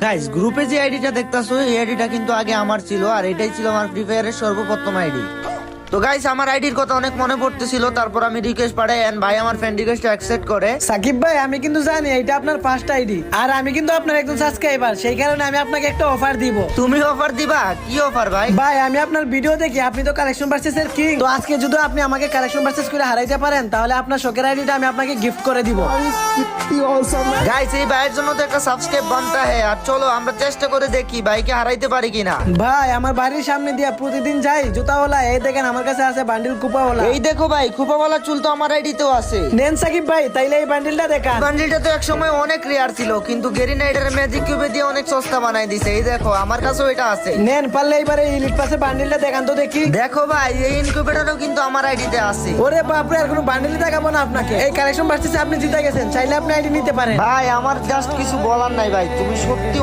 Guys গ্রুপে যে আইডিটা দেখতাছো এই আইডিটা কিন্তু আগে আমার ছিল, আর এটাই ছিল আমার ফ্রি ফায়ারের সর্বপ্রথম আইডি। তো গাইস আমার আইডির কথা অনেক মনে পড়তেছিল, তারপর আমি রিকোয়েস্ট পাঠাই এন্ড ভাই আমার ফ্রেন্ড রিকোয়েস্ট অ্যাকসেপ্ট করে। সাকিব ভাই, আমি কিন্তু জানি এটা আপনার ফার্স্ট আইডি, আর আমি কিন্তু আপনার একজন সাবস্ক্রাইবার, সেই কারণে আমি আপনাকে একটা অফার দিব। তুমি অফার দিবা? কি অফার ভাই? ভাই আমি আপনার ভিডিও দেখি, আপনি তো কালেকশন ভার্সেস এর কিং। তো আজকে যদি আপনি আমাকে কালেকশন ভার্সেস করে হারাইতে পারেন, তাহলে আপনার শখের আইডিটা আমি আপনাকে গিফট করে দিব। গাইস এই ভাইয়ের জন্য তো একটা সাবস্ক্রাইব বানতা হ্যাঁ, আর চলো আমরা চেষ্টা করে দেখি ভাইকে হারাইতে পারি কিনা। ভাই আমার বাড়ির সামনে দিয়া প্রতিদিন যাই জুতাওয়ালা, এই দেখেন আমার কাছে আছে বান্ডিল কুপাওয়ালা। এই দেখো ভাই, খুপাওয়ালা চুল তো আমার আইডিতেও আছে। নেন সাকিব ভাই, তাইলে এই বান্ডিলটা দেখান। বান্ডিলটা তো এক সময় অনেক রেয়ার ছিল, কিন্তু গেরি নাইডার ম্যাজিক কিউবে দিয়ে অনেক সস্তা বানাই দিছে। এই দেখো আমার কাছেও এটা আছে। নেন পারলে এবারে ইলিট পাসে বান্ডিলটা দেখান তো দেখি। দেখো ভাই এই ইনকিউবেটরও কিন্তু আমার আইডিতে আছে। ওরে বাপরে, আর কোনো বান্ডিল দেখাবো না আপনাকে। এই কালেকশন ভার্সেসে আপনি জিতে গেছেন, চাইলে আপনি আইডি নিতে পারেন। ভাই আমার জাস্ট কিছু বলার নাই ভাই, তুমি সত্যি